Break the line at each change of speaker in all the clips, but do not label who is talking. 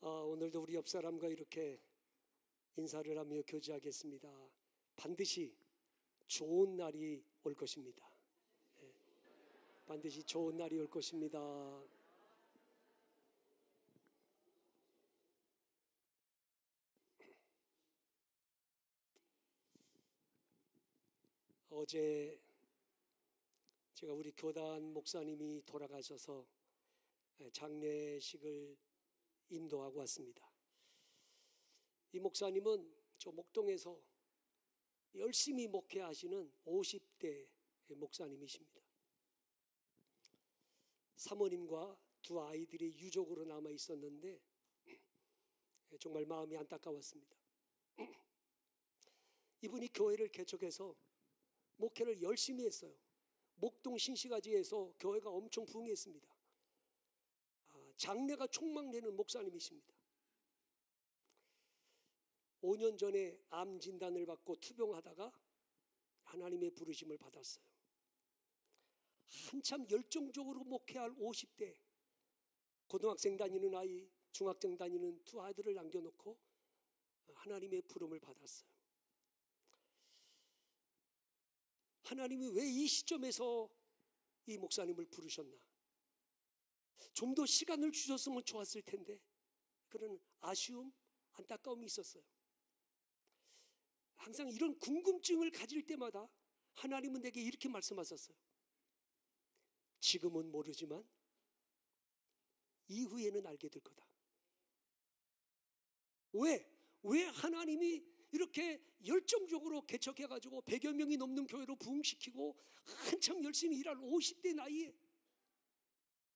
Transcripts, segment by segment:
오늘도 우리 옆 사람과 이렇게 인사를 하며 교제하겠습니다. 반드시 좋은 날이 올 것입니다. 반드시 좋은 날이 올 것입니다. 어제 제가 우리 교단 목사님이 돌아가셔서 장례식을 인도하고 왔습니다. 이 목사님은 저 목동에서 열심히 목회하시는 50대 목사님이십니다. 사모님과 두 아이들이 유족으로 남아 있었는데 정말 마음이 안타까웠습니다. 이분이 교회를 개척해서 목회를 열심히 했어요. 목동 신시가지에서 교회가 엄청 부흥했습니다. 장래가 촉망되는 목사님이십니다. 5년 전에 암 진단을 받고 투병하다가 하나님의 부르심을 받았어요. 한참 열정적으로 목회할 50대, 고등학생 다니는 아이, 중학생 다니는 두 아들을 남겨놓고 하나님의 부름을 받았어요. 하나님이 왜 이 시점에서 이 목사님을 부르셨나? 좀 더 시간을 주셨으면 좋았을 텐데 그런 아쉬움, 안타까움이 있었어요. 항상 이런 궁금증을 가질 때마다 하나님은 내게 이렇게 말씀하셨어요. 지금은 모르지만 이후에는 알게 될 거다. 왜 하나님이 이렇게 열정적으로 개척해가지고 100여 명이 넘는 교회로 부흥시키고 한참 열심히 일할 50대 나이에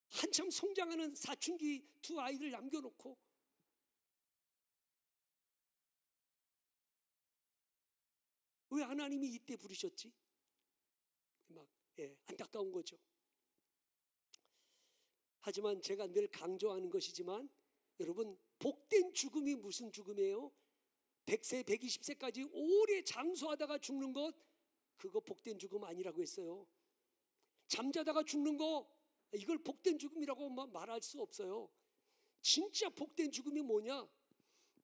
한참 성장하는 사춘기 두 아이를 남겨놓고 왜 하나님이 이때 부르셨지? 안타까운 거죠. 하지만 제가 늘 강조하는 것이지만 여러분, 복된 죽음이 무슨 죽음이에요? 100세, 120세까지 오래 장수하다가 죽는 것, 그거 복된 죽음 아니라고 했어요. 잠자다가 죽는 거, 이걸 복된 죽음이라고 말할 수 없어요. 진짜 복된 죽음이 뭐냐?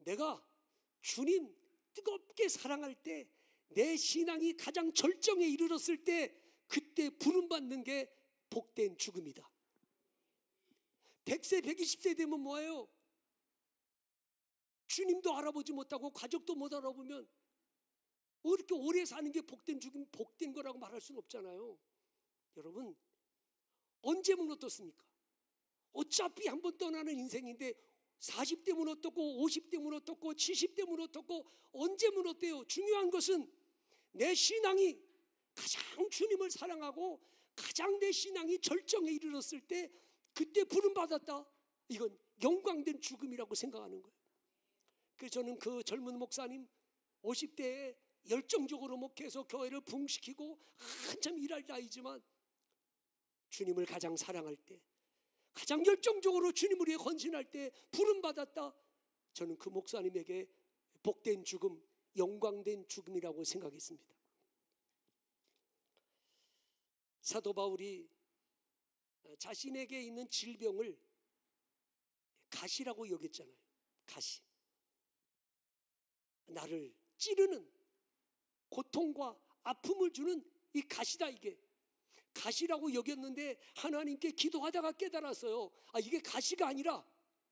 내가 주님 뜨겁게 사랑할 때, 내 신앙이 가장 절정에 이르렀을 때 그때 부름받는 게 복된 죽음이다. 100세, 120세 되면 뭐예요? 주님도 알아보지 못하고 가족도 못 알아보면 이렇게 오래 사는 게 복된 죽음, 복된 거라고 말할 수는 없잖아요. 여러분, 언제면 어떻습니까? 어차피 한 번 떠나는 인생인데 40대면 어떻고 50대면 어떻고 70대면 어떻고 언제면 어때요? 중요한 것은 내 신앙이 가장 주님을 사랑하고 가장 내 신앙이 절정에 이르렀을 때 그때 부름받았다. 이건 영광된 죽음이라고 생각하는 거예요. 그래서 저는 그 젊은 목사님 50대에 열정적으로 목회해서 교회를 부흥시키고 한참 일할 나이지만 주님을 가장 사랑할 때, 가장 열정적으로 주님을 위해 헌신할 때 부름받았다. 저는 그 목사님에게 복된 죽음, 영광된 죽음이라고 생각했습니다. 사도 바울이 자신에게 있는 질병을 가시라고 여겼잖아요. 가시. 나를 찌르는 고통과 아픔을 주는 이 가시다. 이게 가시라고 여겼는데 하나님께 기도하다가 깨달았어요. 이게 가시가 아니라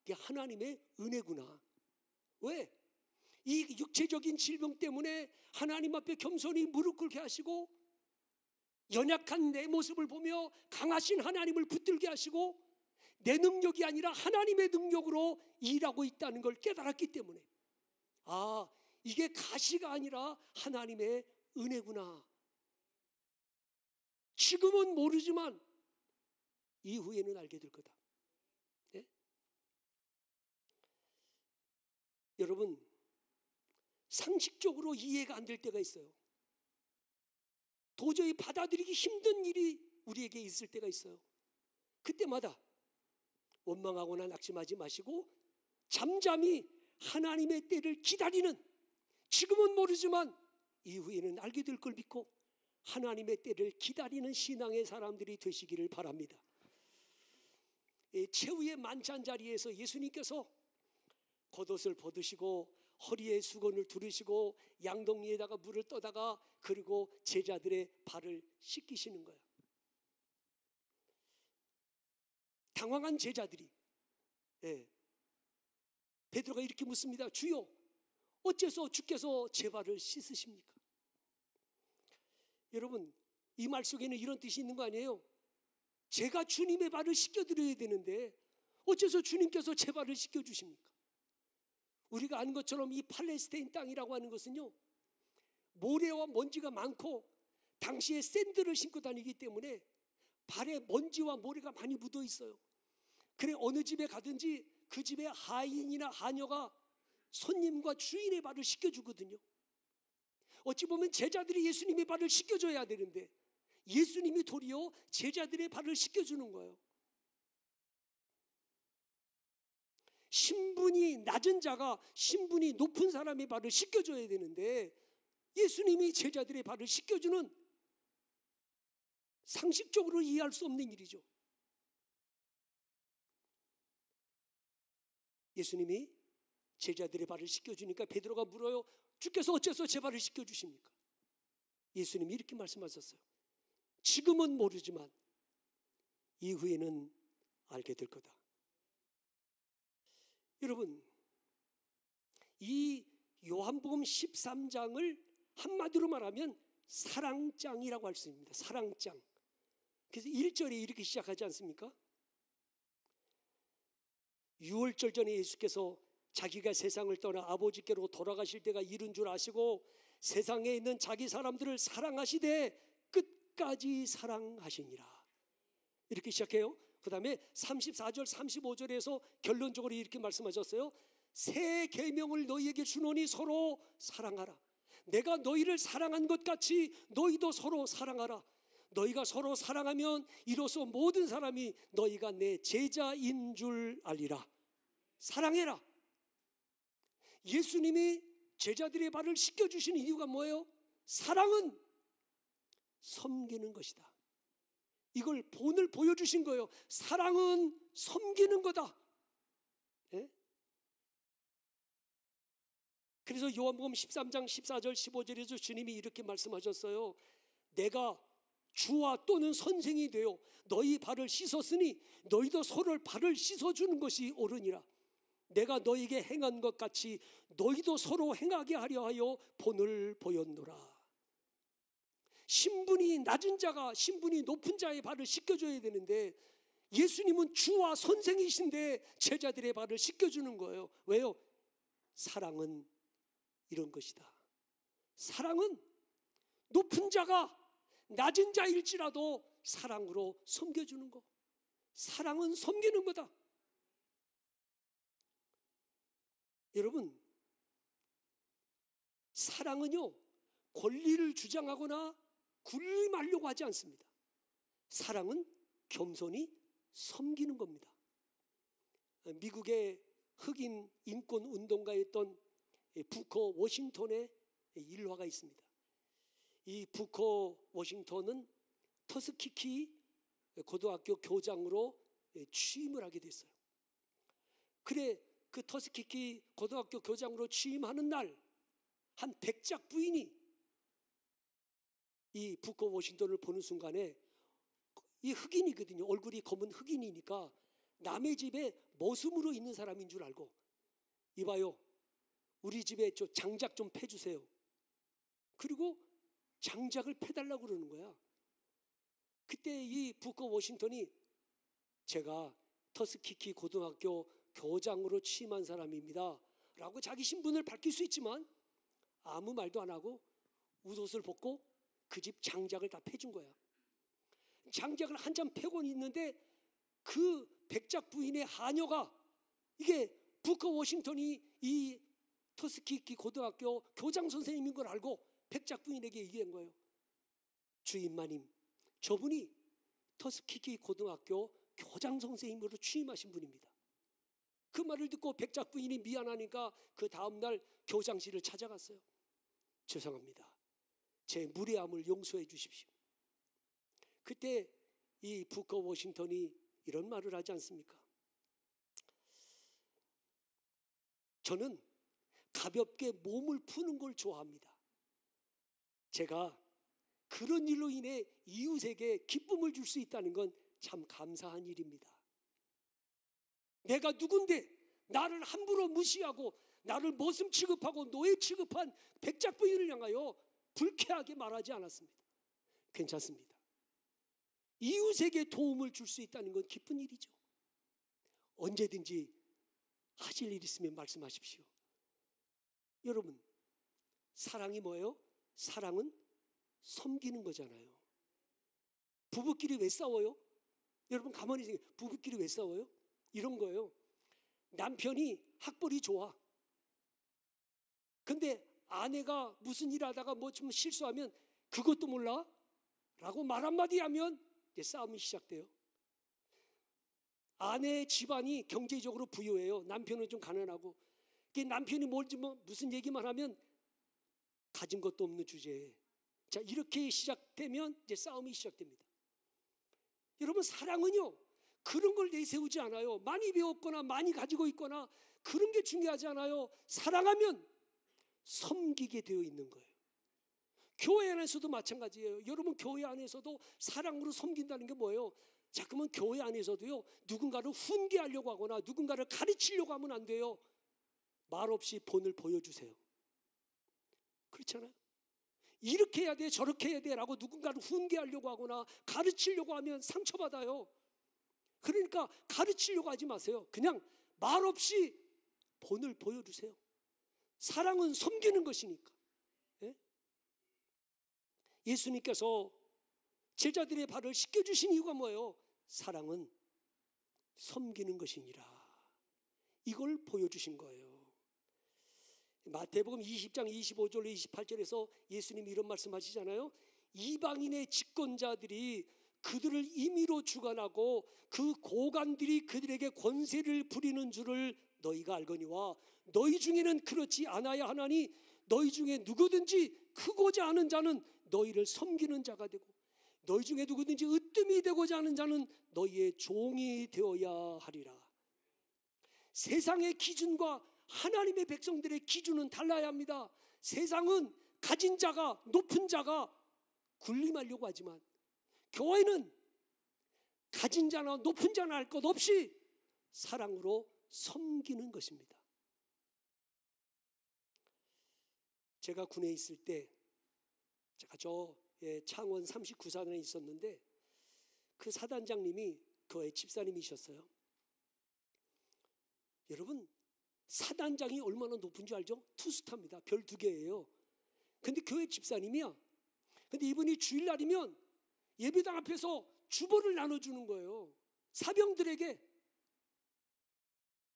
이게 하나님의 은혜구나. 왜? 이 육체적인 질병 때문에 하나님 앞에 겸손히 무릎 꿇게 하시고 연약한 내 모습을 보며 강하신 하나님을 붙들게 하시고 내 능력이 아니라 하나님의 능력으로 일하고 있다는 걸 깨달았기 때문에 이게 가시가 아니라 하나님의 은혜구나. 지금은 모르지만 이후에는 알게 될 거다. 네? 여러분, 상식적으로 이해가 안 될 때가 있어요. 도저히 받아들이기 힘든 일이 우리에게 있을 때가 있어요. 그때마다 원망하거나 낙심하지 마시고 잠잠히 하나님의 때를 기다리는, 지금은 모르지만 이후에는 알게 될 걸 믿고 하나님의 때를 기다리는 신앙의 사람들이 되시기를 바랍니다. 최후의 만찬 자리에서 예수님께서 겉옷을 벗으시고 허리에 수건을 두르시고 양동이에다가 물을 떠다가 그리고 제자들의 발을 씻기시는 거예요. 당황한 제자들이 베드로가 이렇게 묻습니다. 주여, 어째서 주께서 제 발을 씻으십니까? 여러분, 이 말 속에는 이런 뜻이 있는 거 아니에요? 제가 주님의 발을 씻겨드려야 되는데 어째서 주님께서 제 발을 씻겨주십니까? 우리가 아는 것처럼 이 팔레스타인 땅이라고 하는 것은요, 모래와 먼지가 많고 당시에 샌들을 신고 다니기 때문에 발에 먼지와 모래가 많이 묻어 있어요. 그래 어느 집에 가든지 그 집의 하인이나 하녀가 손님과 주인의 발을 씻겨주거든요. 어찌 보면 제자들이 예수님의 발을 씻겨줘야 되는데 예수님이 도리어 제자들의 발을 씻겨주는 거예요. 신분이 낮은 자가 신분이 높은 사람의 발을 씻겨줘야 되는데 예수님이 제자들의 발을 씻겨주는, 상식적으로 이해할 수 없는 일이죠. 예수님이 제자들의 발을 씻겨주니까 베드로가 물어요. 주께서 어째서 제 발을 씻겨주십니까? 예수님이 이렇게 말씀하셨어요. 지금은 모르지만 이후에는 알게 될 거다. 여러분, 이 요한복음 13장을 한마디로 말하면 사랑장이라고 할 수 있습니다. 사랑장. 그래서 1절에 이렇게 시작하지 않습니까? 유월절 전에 예수께서 자기가 세상을 떠나 아버지께로 돌아가실 때가 이른 줄 아시고 세상에 있는 자기 사람들을 사랑하시되 끝까지 사랑하시니라. 이렇게 시작해요. 그 다음에 34절 35절에서 결론적으로 이렇게 말씀하셨어요. 새 계명을 너희에게 주노니 서로 사랑하라. 내가 너희를 사랑한 것 같이 너희도 서로 사랑하라. 너희가 서로 사랑하면 이로써 모든 사람이 너희가 내 제자인 줄 알리라. 사랑해라. 예수님이 제자들의 발을 씻겨주신 이유가 뭐예요? 사랑은 섬기는 것이다. 이걸 본을 보여주신 거예요. 사랑은 섬기는 거다. 네? 그래서 요한복음 13장 14절 15절에서 주님이 이렇게 말씀하셨어요. 내가 주와 또는 선생이 되어 너희 발을 씻었으니 너희도 서로 발을 씻어주는 것이 옳으니라. 내가 너희에게 행한 것 같이 너희도 서로 행하게 하려 하여 본을 보였노라. 신분이 낮은 자가 신분이 높은 자의 발을 씻겨줘야 되는데 예수님은 주와 선생이신데 제자들의 발을 씻겨주는 거예요. 왜요? 사랑은 이런 것이다. 사랑은 높은 자가 낮은 자일지라도 사랑으로 섬겨주는 거. 사랑은 섬기는 거다. 여러분, 사랑은요 권리를 주장하거나 군림하려고 하지 않습니다. 사랑은 겸손히 섬기는 겁니다. 미국의 흑인 인권 운동가였던 부커 워싱턴의 일화가 있습니다. 이 부커 워싱턴은 터스키키 고등학교 교장으로 취임을 하게 됐어요. 그래 그 터스키키 고등학교 교장으로 취임하는 날 한 백작 부인이 이 부커 워싱턴을 보는 순간에 이 흑인이거든요. 얼굴이 검은 흑인이니까 남의 집에 머슴으로 있는 사람인 줄 알고 이봐요, 우리 집에 저 장작 좀 패주세요. 그리고 장작을 패달라고 그러는 거야. 그때 이 부커 워싱턴이 제가 터스키키 고등학교 교장으로 취임한 사람입니다 라고 자기 신분을 밝힐 수 있지만 아무 말도 안 하고 웃옷을 벗고 그 집 장작을 다 패준 거야. 장작을 한참 패고 있는데 그 백작 부인의 하녀가 이게 부커 워싱턴이 이 터스키키 고등학교 교장 선생님인 걸 알고 백작 부인에게 얘기한 거예요. 주인마님, 저분이 터스키키 고등학교 교장 선생님으로 취임하신 분입니다. 그 말을 듣고 백작 부인이 미안하니까 그 다음날 교장실을 찾아갔어요. 죄송합니다. 제 무례함을 용서해 주십시오. 그때 이 부커 워싱턴이 이런 말을 하지 않습니까? 저는 가볍게 몸을 푸는 걸 좋아합니다. 제가 그런 일로 인해 이웃에게 기쁨을 줄 수 있다는 건 참 감사한 일입니다. 내가 누군데 나를 함부로 무시하고 나를 머슴 취급하고 노예 취급한 백작 부인을 향하여 불쾌하게 말하지 않았습니다. 괜찮습니다. 이웃에게 도움을 줄 수 있다는 건 기쁜 일이죠. 언제든지 하실 일 있으면 말씀하십시오. 여러분, 사랑이 뭐예요? 사랑은 섬기는 거잖아요. 부부끼리 왜 싸워요? 여러분 가만히 생각해요. 부부끼리 왜 싸워요? 이런 거예요. 남편이 학벌이 좋아. 근데 아내가 무슨 일 하다가 뭐 좀 실수하면 그것도 몰라? 라고 말 한마디 하면 이제 싸움이 시작돼요. 아내의 집안이 경제적으로 부유해요. 남편은 좀 가난하고. 남편이 무슨 얘기만 하면 가진 것도 없는 주제에. 자, 이렇게 시작되면 이제 싸움이 시작됩니다. 여러분, 사랑은요, 그런 걸 내세우지 않아요. 많이 배웠거나 많이 가지고 있거나 그런 게 중요하지 않아요. 사랑하면 섬기게 되어 있는 거예요. 교회 안에서도 마찬가지예요. 여러분, 교회 안에서도 사랑으로 섬긴다는 게 뭐예요? 자, 그러면 교회 안에서도요, 누군가를 훈계하려고 하거나 누군가를 가르치려고 하면 안 돼요. 말없이 본을 보여주세요. 그렇잖아요. 이렇게 해야 돼, 저렇게 해야 돼 라고 누군가를 훈계하려고 하거나 가르치려고 하면 상처받아요. 그러니까 가르치려고 하지 마세요. 그냥 말없이 본을 보여주세요. 사랑은 섬기는 것이니까. 예? 예수님께서 제자들의 발을 씻겨주신 이유가 뭐예요? 사랑은 섬기는 것이니라. 이걸 보여주신 거예요. 마태복음 20장 25절로 28절에서 예수님이 이런 말씀하시잖아요. 이방인의 집권자들이 그들을 임의로 주관하고 그 고관들이 그들에게 권세를 부리는 줄을 너희가 알거니와 너희 중에는 그렇지 않아야 하나니 너희 중에 누구든지 크고자 하는 자는 너희를 섬기는 자가 되고 너희 중에 누구든지 으뜸이 되고자 하는 자는 너희의 종이 되어야 하리라. 세상의 기준과 하나님의 백성들의 기준은 달라야 합니다. 세상은 가진 자가, 높은 자가 군림하려고 하지만 교회는 가진 자나 높은 자나 할 것 없이 사랑으로 섬기는 것입니다. 제가 군에 있을 때 제가 창원 39사단에 있었는데 그 사단장님이 교회 집사님이셨어요. 여러분, 사단장이 얼마나 높은 줄 알죠? 투스타입니다. 별 2개예요. 근데 교회 집사님이야. 근데 이분이 주일날이면 예배당 앞에서 주보를 나눠주는 거예요. 사병들에게.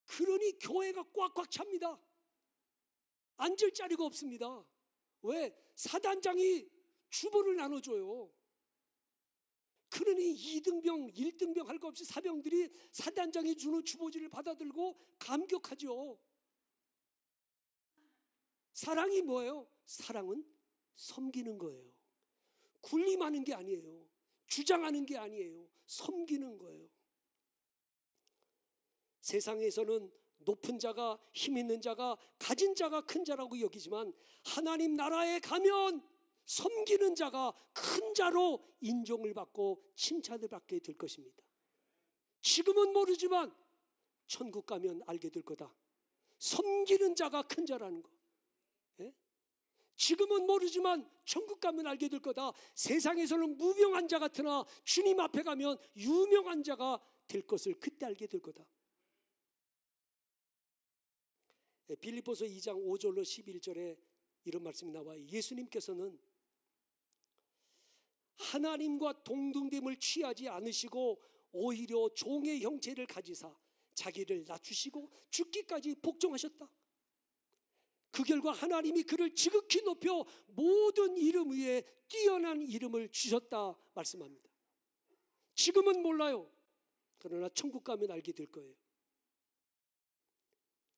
그러니 교회가 꽉꽉 찹니다. 앉을 자리가 없습니다. 왜? 사단장이 주보를 나눠줘요. 그러니 2등병, 1등병 할 것 없이 사병들이 사단장이 주는 주보지를 받아들고 감격하죠. 사랑이 뭐예요? 사랑은 섬기는 거예요. 군림하는 게 아니에요. 주장하는 게 아니에요. 섬기는 거예요. 세상에서는 높은 자가, 힘 있는 자가, 가진 자가 큰 자라고 여기지만 하나님 나라에 가면 섬기는 자가 큰 자로 인정을 받고 칭찬을 받게 될 것입니다. 지금은 모르지만 천국 가면 알게 될 거다. 섬기는 자가 큰 자라는 거. 예? 지금은 모르지만 천국 가면 알게 될 거다. 세상에서는 무명한 자 같으나 주님 앞에 가면 유명한 자가 될 것을 그때 알게 될 거다. 빌립보서 2장 5절로 11절에 이런 말씀이 나와요. 예수님께서는 하나님과 동등됨을 취하지 않으시고 오히려 종의 형체를 가지사 자기를 낮추시고 죽기까지 복종하셨다. 그 결과 하나님이 그를 지극히 높여 모든 이름 위에 뛰어난 이름을 주셨다 말씀합니다. 지금은 몰라요. 그러나 천국 가면 알게 될 거예요.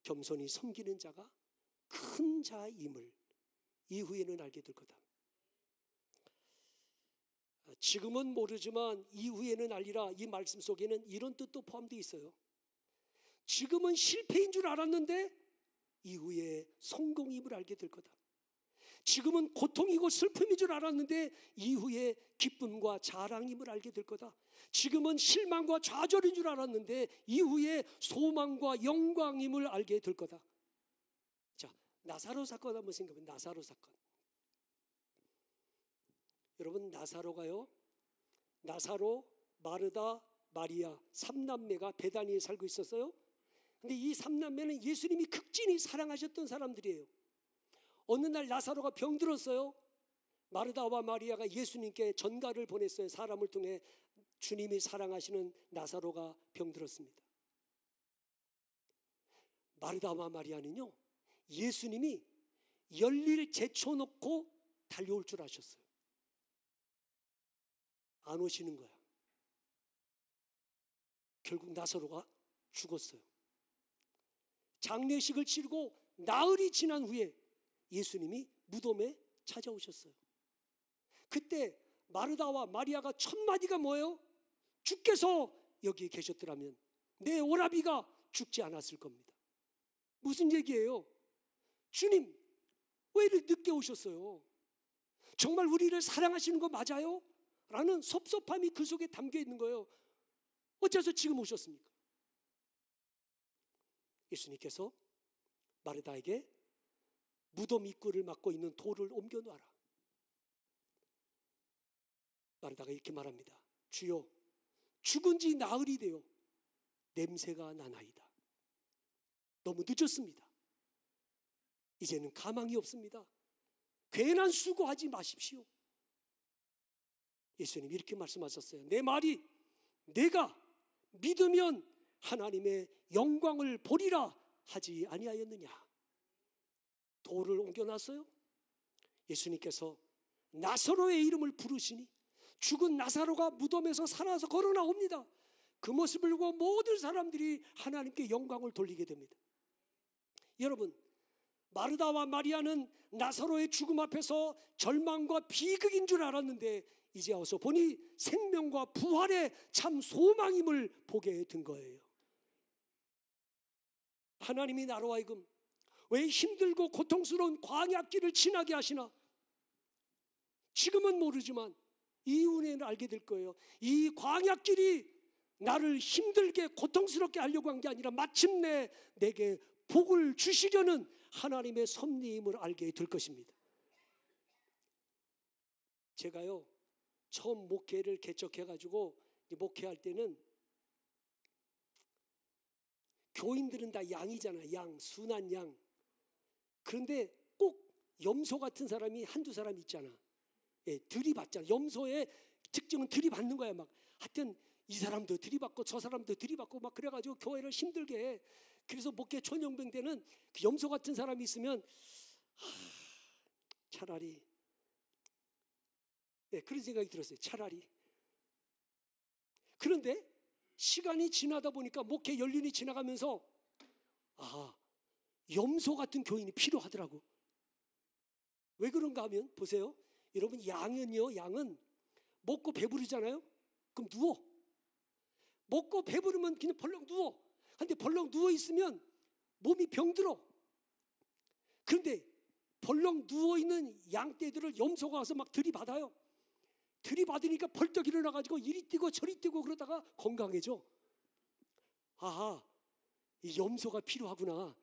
겸손히 섬기는 자가 큰 자임을 이후에는 알게 될 거다. 지금은 모르지만 이후에는 알리라. 이 말씀 속에는 이런 뜻도 포함되어 있어요. 지금은 실패인 줄 알았는데 이후에 성공임을 알게 될 거다. 지금은 고통이고 슬픔인 줄 알았는데 이후에 기쁨과 자랑임을 알게 될 거다. 지금은 실망과 좌절인 줄 알았는데 이후에 소망과 영광임을 알게 될 거다. 자, 나사로 사건 한번 생각해보면, 나사로 사건. 여러분, 나사로가요, 나사로, 마르다, 마리아 3남매가 베다니에 살고 있었어요. 근데 이 3남매는 예수님이 극진히 사랑하셨던 사람들이에요. 어느 날 나사로가 병들었어요. 마르다와 마리아가 예수님께 전가를 보냈어요. 사람을 통해 주님이 사랑하시는 나사로가 병들었습니다. 마르다와 마리아는요, 예수님이 열일 제쳐놓고 달려올 줄 아셨어요. 안 오시는 거야. 결국 나사로가 죽었어요. 장례식을 치르고 나흘이 지난 후에 예수님이 무덤에 찾아오셨어요. 그때 마르다와 마리아가 첫 마디가 뭐예요? 주께서 여기 계셨더라면 내 오라비가 죽지 않았을 겁니다. 무슨 얘기예요? 주님, 왜 이렇게 늦게 오셨어요? 정말 우리를 사랑하시는 거 맞아요? 라는 섭섭함이 그 속에 담겨 있는 거예요. 어째서 지금 오셨습니까? 예수님께서 마르다에게 무덤 입구를 막고 있는 돌을 옮겨놔라. 마르다가 이렇게 말합니다. 주여, 죽은 지 나흘이 되어 냄새가 나나이다. 너무 늦었습니다. 이제는 가망이 없습니다. 괜한 수고하지 마십시오. 예수님이 이렇게 말씀하셨어요. 내 말이 내가 믿으면 하나님의 영광을 보리라 하지 아니하였느냐. 돌을 옮겨놨어요. 예수님께서 나사로의 이름을 부르시니 죽은 나사로가 무덤에서 살아서 걸어 나옵니다. 그 모습을 보고 모든 사람들이 하나님께 영광을 돌리게 됩니다. 여러분, 마르다와 마리아는 나사로의 죽음 앞에서 절망과 비극인 줄 알았는데 이제 와서 보니 생명과 부활의 참 소망임을 보게 된 거예요. 하나님이 나로 하여금 왜 힘들고 고통스러운 광야길을 지나게 하시나? 지금은 모르지만 이후에는 알게 될 거예요. 이 광야길이 나를 힘들게 고통스럽게 하려고 한 게 아니라 마침내 내게 복을 주시려는 하나님의 섭리임을 알게 될 것입니다. 제가요, 처음 목회를 개척해가지고 목회할 때는 교인들은 다 양이잖아요. 양, 순한 양. 그런데 꼭 염소 같은 사람이 한두 사람 있잖아. 예, 들이받잖아. 염소의 특징은 들이받는 거야. 막 하여튼 이 사람도 들이받고 저 사람도 들이받고 막 그래가지고 교회를 힘들게 해. 그래서 목회 촌영병 때는 그 염소 같은 사람이 있으면 차라리, 네, 그런 생각이 들었어요. 차라리. 그런데 시간이 지나다 보니까 목회 연륜이 지나가면서 염소 같은 교인이 필요하더라고. 왜 그런가 하면 보세요. 여러분, 양은요, 양은 먹고 배부르잖아요. 그럼 누워. 먹고 배부르면 그냥 벌렁 누워. 근데 벌렁 누워 있으면 몸이 병들어. 그런데 벌렁 누워 있는 양떼들을 염소가 와서 막 들이받아요. 들이받으니까 벌떡 일어나가지고 이리 뛰고 저리 뛰고 그러다가 건강해져. 이 염소가 필요하구나.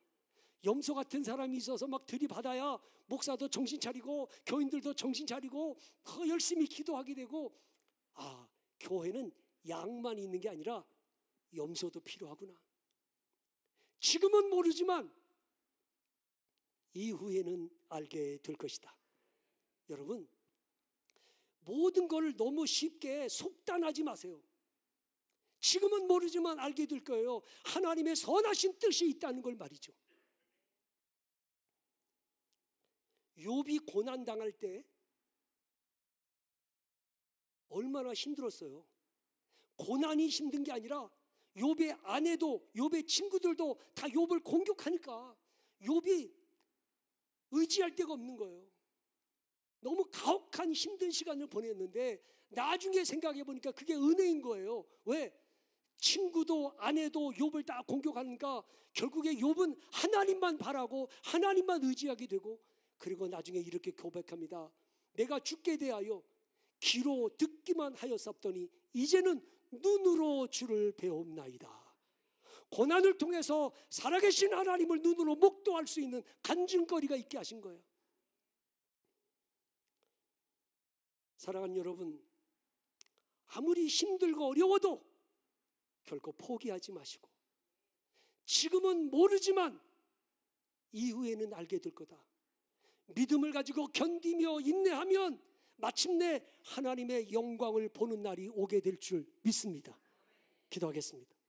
염소 같은 사람이 있어서 막 들이받아야 목사도 정신 차리고 교인들도 정신 차리고 더 열심히 기도하게 되고, 교회는 양만 있는 게 아니라 염소도 필요하구나. 지금은 모르지만 이후에는 알게 될 것이다. 여러분, 모든 걸 너무 쉽게 속단하지 마세요. 지금은 모르지만 알게 될 거예요. 하나님의 선하신 뜻이 있다는 걸 말이죠. 욥이 고난 당할 때 얼마나 힘들었어요. 고난이 힘든 게 아니라 욥의 아내도 욥의 친구들도 다 욥을 공격하니까 욥이 의지할 데가 없는 거예요. 너무 가혹한 힘든 시간을 보냈는데 나중에 생각해 보니까 그게 은혜인 거예요. 왜? 친구도 아내도 욥을 다 공격하니까 결국에 욥은 하나님만 바라고 하나님만 의지하게 되고, 그리고 나중에 이렇게 고백합니다. 내가 죽게 대하여 귀로 듣기만 하였었더니 이제는 눈으로 주를 배옵나이다. 고난을 통해서 살아계신 하나님을 눈으로 목도할 수 있는 간증거리가 있게 하신 거예요. 사랑하는 여러분, 아무리 힘들고 어려워도 결코 포기하지 마시고, 지금은 모르지만 이후에는 알게 될 거다. 믿음을 가지고 견디며 인내하면 마침내 하나님의 영광을 보는 날이 오게 될 줄 믿습니다. 기도하겠습니다.